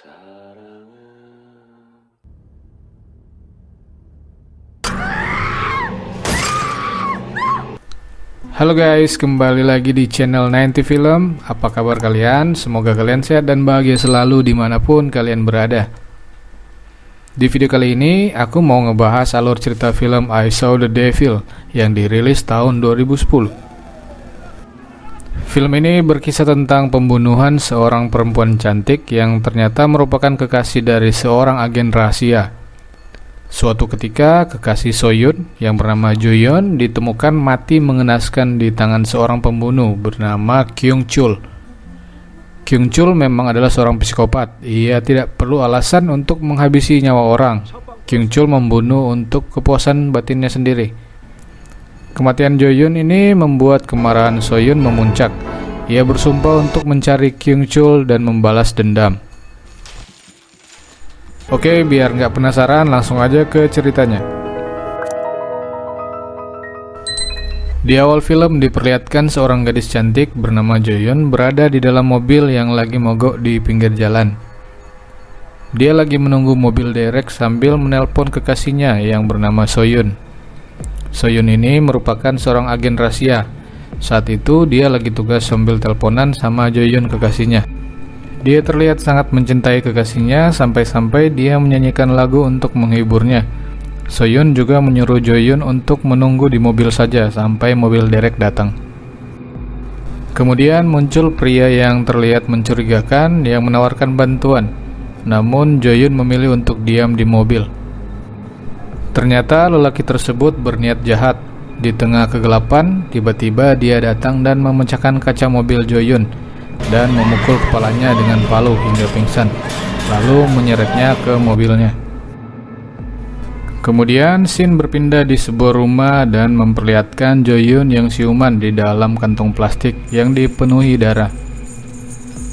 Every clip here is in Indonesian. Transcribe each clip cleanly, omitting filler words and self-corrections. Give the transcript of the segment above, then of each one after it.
Halo guys, kembali lagi di channel 90 Film. Apa kabar kalian? Semoga kalian sehat dan bahagia selalu dimanapun kalian berada. Di video kali ini, aku mau ngebahas alur cerita film I Saw the Devil yang dirilis tahun 2010. Film ini berkisah tentang pembunuhan seorang perempuan cantik yang ternyata merupakan kekasih dari seorang agen rahasia. Suatu ketika, kekasih Soyun yang bernama Joyeon ditemukan mati mengenaskan di tangan seorang pembunuh bernama Kyung Chul. Kyung Chul memang adalah seorang psikopat. Ia tidak perlu alasan untuk menghabisi nyawa orang. Kyung Chul membunuh untuk kepuasan batinnya sendiri. Kematian Joyeon ini membuat kemarahan Soyun memuncak. Ia bersumpah untuk mencari Kyung Chul dan membalas dendam. Oke, biar nggak penasaran, langsung aja ke ceritanya. Di awal film diperlihatkan seorang gadis cantik bernama Joyeon berada di dalam mobil yang lagi mogok di pinggir jalan. Dia lagi menunggu mobil derek sambil menelpon kekasihnya yang bernama Soyun. Soyun ini merupakan seorang agen rahasia. Saat itu dia lagi tugas sambil teleponan sama Joyeon kekasihnya. Dia terlihat sangat mencintai kekasihnya sampai-sampai dia menyanyikan lagu untuk menghiburnya. Soyun juga menyuruh Joyeon untuk menunggu di mobil saja sampai mobil derek datang. Kemudian muncul pria yang terlihat mencurigakan yang menawarkan bantuan. Namun Joyeon memilih untuk diam di mobil. Ternyata lelaki tersebut berniat jahat. Di tengah kegelapan, tiba-tiba dia datang dan memecahkan kaca mobil Joyeon dan memukul kepalanya dengan palu hingga pingsan, lalu menyeretnya ke mobilnya. Kemudian scene berpindah di sebuah rumah dan memperlihatkan Joyeon yang siuman di dalam kantong plastik yang dipenuhi darah.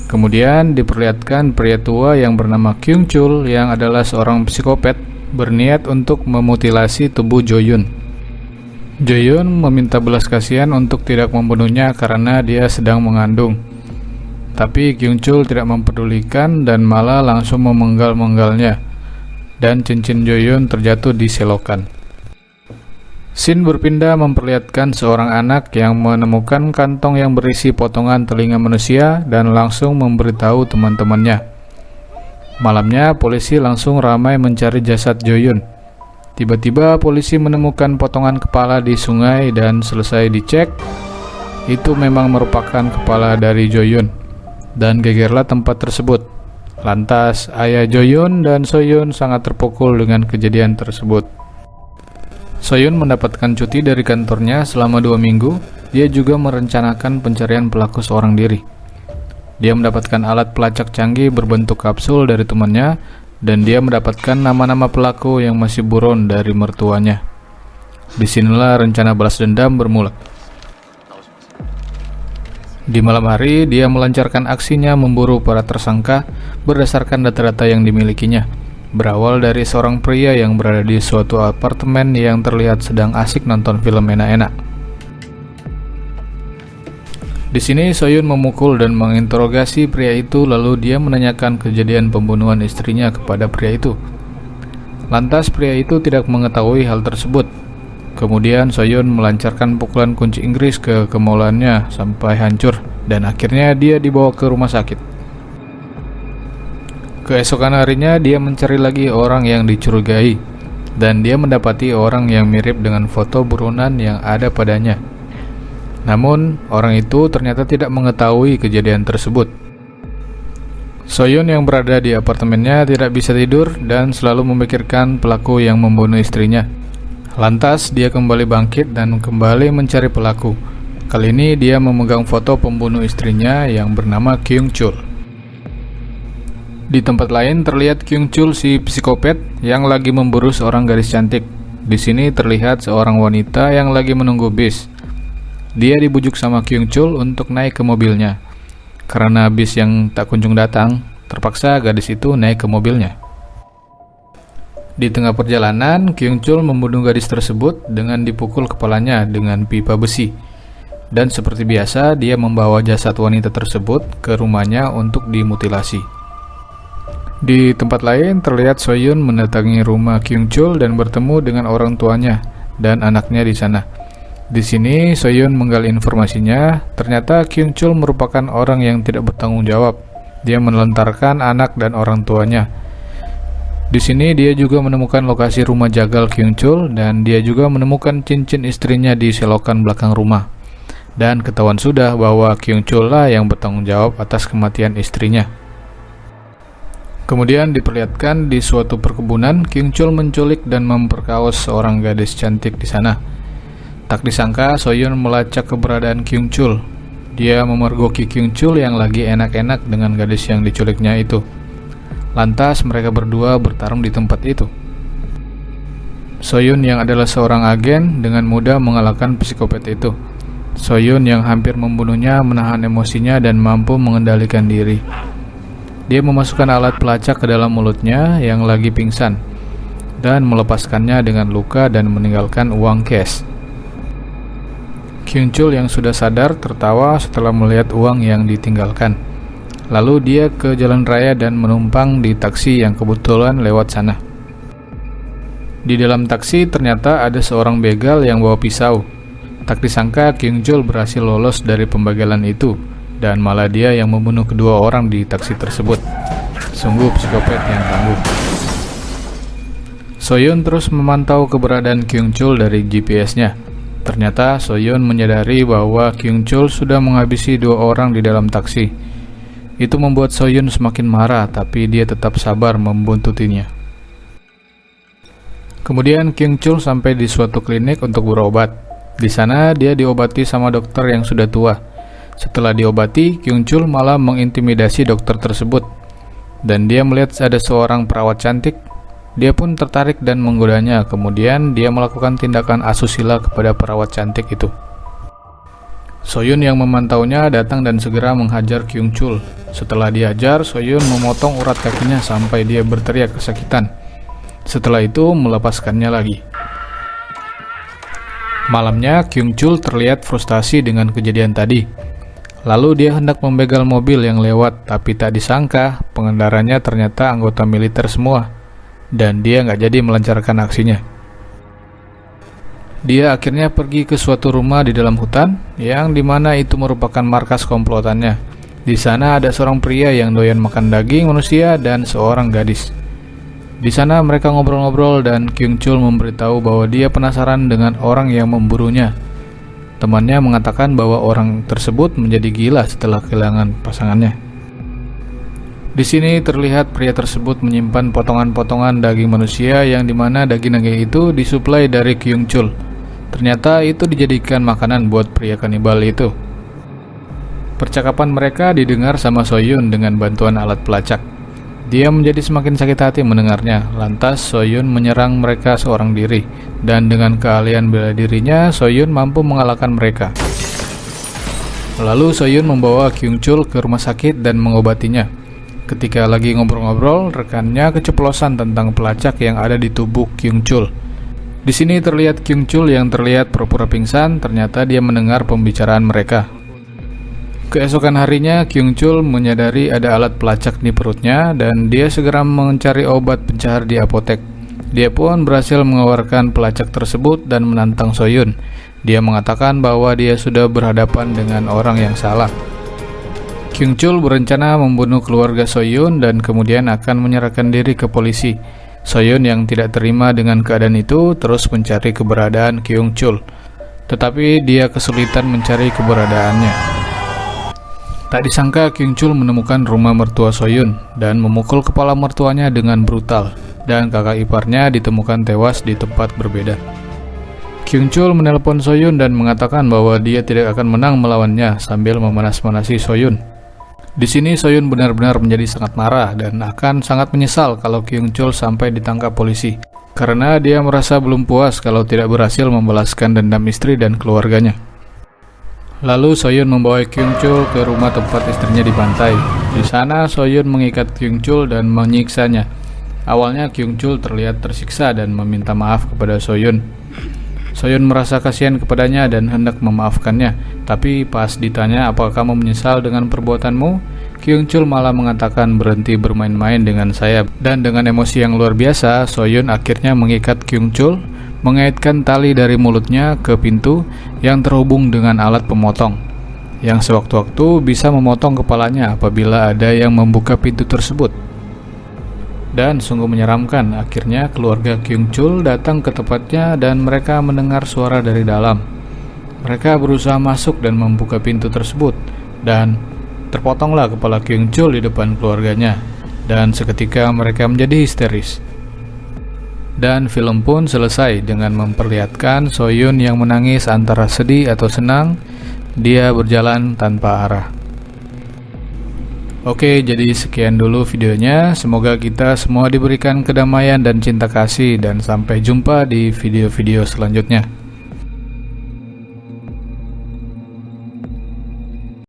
Kemudian diperlihatkan pria tua yang bernama Kyung Chul yang adalah seorang psikopat berniat untuk memutilasi tubuh Joyeon. Joyeon meminta belas kasihan untuk tidak membunuhnya karena dia sedang mengandung. Tapi Kyung Chul tidak mempedulikan dan malah langsung memenggal-menggalnya, dan cincin Joyeon terjatuh di selokan. Scene berpindah memperlihatkan seorang anak yang menemukan kantong yang berisi potongan telinga manusia dan langsung memberitahu teman-temannya. Malamnya, polisi langsung ramai mencari jasad Joyeon. Tiba-tiba polisi menemukan potongan kepala di sungai dan selesai dicek, itu memang merupakan kepala dari Joyeon. Dan gegerlah tempat tersebut. Lantas, ayah Joyeon dan Soyun sangat terpukul dengan kejadian tersebut. Soyun mendapatkan cuti dari kantornya selama 2 minggu. Dia juga merencanakan pencarian pelaku seorang diri. Dia mendapatkan alat pelacak canggih berbentuk kapsul dari temannya, dan dia mendapatkan nama-nama pelaku yang masih buron dari mertuanya. Disinilah rencana balas dendam bermula. Di malam hari, dia melancarkan aksinya memburu para tersangka berdasarkan data-data yang dimilikinya. Berawal dari seorang pria yang berada di suatu apartemen yang terlihat sedang asik nonton film enak-enak. Di sini Soyun memukul dan menginterogasi pria itu, lalu dia menanyakan kejadian pembunuhan istrinya kepada pria itu. Lantas pria itu tidak mengetahui hal tersebut. Kemudian Soyun melancarkan pukulan kunci Inggris ke kemaluannya sampai hancur, dan akhirnya dia dibawa ke rumah sakit. Keesokan harinya dia mencari lagi orang yang dicurigai, dan dia mendapati orang yang mirip dengan foto buronan yang ada padanya. Namun, orang itu ternyata tidak mengetahui kejadian tersebut. Soyun yang berada di apartemennya tidak bisa tidur dan selalu memikirkan pelaku yang membunuh istrinya. Lantas, dia kembali bangkit dan kembali mencari pelaku. Kali ini dia memegang foto pembunuh istrinya yang bernama Kyung Chul. Di tempat lain terlihat Kyung Chul si psikopat yang lagi memburu seorang gadis cantik. Di sini terlihat seorang wanita yang lagi menunggu bis. Dia dibujuk sama Kyung Chul untuk naik ke mobilnya. Karena bis yang tak kunjung datang, terpaksa gadis itu naik ke mobilnya. Di tengah perjalanan, Kyung Chul membunuh gadis tersebut dengan dipukul kepalanya dengan pipa besi. Dan seperti biasa, dia membawa jasad wanita tersebut ke rumahnya untuk dimutilasi. Di tempat lain terlihat Soyun mendatangi rumah Kyung Chul dan bertemu dengan orang tuanya dan anaknya di sana. Di sini Soyun menggali informasinya, ternyata Kyung Chul merupakan orang yang tidak bertanggung jawab. Dia menelantarkan anak dan orang tuanya. Di sini dia juga menemukan lokasi rumah jagal Kyung Chul dan dia juga menemukan cincin istrinya di selokan belakang rumah. Dan ketahuan sudah bahwa Kyung Chul lah yang bertanggung jawab atas kematian istrinya. Kemudian diperlihatkan di suatu perkebunan, Kyung Chul menculik dan memperkaos seorang gadis cantik di sana. Tak disangka Soyun melacak keberadaan Kyung Chul. Dia memergoki Kyung Chul yang lagi enak-enak dengan gadis yang diculiknya itu. Lantas mereka berdua bertarung di tempat itu. Soyun yang adalah seorang agen dengan mudah mengalahkan psikopat itu. Soyun yang hampir membunuhnya menahan emosinya dan mampu mengendalikan diri. Dia memasukkan alat pelacak ke dalam mulutnya yang lagi pingsan dan melepaskannya dengan luka dan meninggalkan uang cash. Kyung Chul yang sudah sadar tertawa setelah melihat uang yang ditinggalkan. Lalu dia ke jalan raya dan menumpang di taksi yang kebetulan lewat sana. Di dalam taksi ternyata ada seorang begal yang bawa pisau. Tak disangka Kyung Chul berhasil lolos dari pembegalan itu, dan malah dia yang membunuh kedua orang di taksi tersebut. Sungguh psikopat yang tangguh. Soyun terus memantau keberadaan Kyung Chul dari GPS-nya. Ternyata Soyun menyadari bahwa Kyung Chul sudah menghabisi dua orang di dalam taksi. Itu membuat Soyun semakin marah, tapi dia tetap sabar membuntutinya. Kemudian Kyung Chul sampai di suatu klinik untuk berobat. Di sana dia diobati sama dokter yang sudah tua. Setelah diobati, Kyung Chul malah mengintimidasi dokter tersebut. Dan dia melihat ada seorang perawat cantik. Dia pun tertarik dan menggodanya. Kemudian dia melakukan tindakan asusila kepada perawat cantik itu. Soyun yang memantaunya datang dan segera menghajar Kyung Chul. Setelah dihajar, Soyun memotong urat kakinya sampai dia berteriak kesakitan. Setelah itu melepaskannya lagi. Malamnya Kyung Chul terlihat frustasi dengan kejadian tadi. Lalu dia hendak membegal mobil yang lewat, tapi tak disangka pengendaranya ternyata anggota militer semua. Dan dia nggak jadi melancarkan aksinya. Dia akhirnya pergi ke suatu rumah di dalam hutan, yang dimana itu merupakan markas komplotannya. Di sana ada seorang pria yang doyan makan daging manusia dan seorang gadis. Di sana mereka ngobrol-ngobrol dan Kyung Chul memberitahu bahwa dia penasaran dengan orang yang memburunya. Temannya mengatakan bahwa orang tersebut menjadi gila setelah kehilangan pasangannya. Di sini terlihat pria tersebut menyimpan potongan-potongan daging manusia yang dimana daging-daging itu disuplai dari Kyung Chul. Ternyata itu dijadikan makanan buat pria kanibal itu. Percakapan mereka didengar sama Soyun dengan bantuan alat pelacak. Dia menjadi semakin sakit hati mendengarnya. Lantas Soyun menyerang mereka seorang diri, dan dengan keahlian bela dirinya Soyun mampu mengalahkan mereka. Lalu Soyun membawa Kyung Chul ke rumah sakit dan mengobatinya. Ketika lagi ngobrol-ngobrol, rekannya keceplosan tentang pelacak yang ada di tubuh Kyung Chul. Di sini terlihat Kyung Chul yang terlihat pura-pura pingsan, ternyata dia mendengar pembicaraan mereka. Keesokan harinya, Kyung Chul menyadari ada alat pelacak di perutnya dan dia segera mencari obat pencahar di apotek. Dia pun berhasil mengeluarkan pelacak tersebut dan menantang Soyun. Dia mengatakan bahwa dia sudah berhadapan dengan orang yang salah. Kyung Chul berencana membunuh keluarga Soyun dan kemudian akan menyerahkan diri ke polisi. Soyun yang tidak terima dengan keadaan itu terus mencari keberadaan Kyung Chul, tetapi dia kesulitan mencari keberadaannya. Tak disangka Kyung Chul menemukan rumah mertua Soyun dan memukul kepala mertuanya dengan brutal, dan kakak iparnya ditemukan tewas di tempat berbeda. Kyung Chul menelpon Soyun dan mengatakan bahwa dia tidak akan menang melawannya sambil memanas-manasi Soyun. Di sini Soyun benar-benar menjadi sangat marah dan akan sangat menyesal kalau Kyung Chul sampai ditangkap polisi, karena dia merasa belum puas kalau tidak berhasil membalaskan dendam istri dan keluarganya. Lalu Soyun membawa Kyung Chul ke rumah tempat istrinya dibantai. Di sana Soyun mengikat Kyung Chul dan menyiksanya. Awalnya Kyung Chul terlihat tersiksa dan meminta maaf kepada Soyun. Soyun merasa kasihan kepadanya dan hendak memaafkannya, tapi pas ditanya apakah kamu menyesal dengan perbuatanmu, Kyung Chul malah mengatakan berhenti bermain-main dengan saya, dan dengan emosi yang luar biasa, Soyun akhirnya mengikat Kyung Chul, mengaitkan tali dari mulutnya ke pintu yang terhubung dengan alat pemotong, yang sewaktu-waktu bisa memotong kepalanya apabila ada yang membuka pintu tersebut. Dan sungguh menyeramkan, akhirnya keluarga Kyung Chul datang ke tempatnya dan mereka mendengar suara dari dalam. Mereka berusaha masuk dan membuka pintu tersebut, dan terpotonglah kepala Kyung Chul di depan keluarganya, dan seketika mereka menjadi histeris. Dan film pun selesai dengan memperlihatkan Soyun yang menangis antara sedih atau senang. Dia berjalan tanpa arah. Oke, jadi sekian dulu videonya. Semoga kita semua diberikan kedamaian dan cinta kasih, dan sampai jumpa di video-video selanjutnya.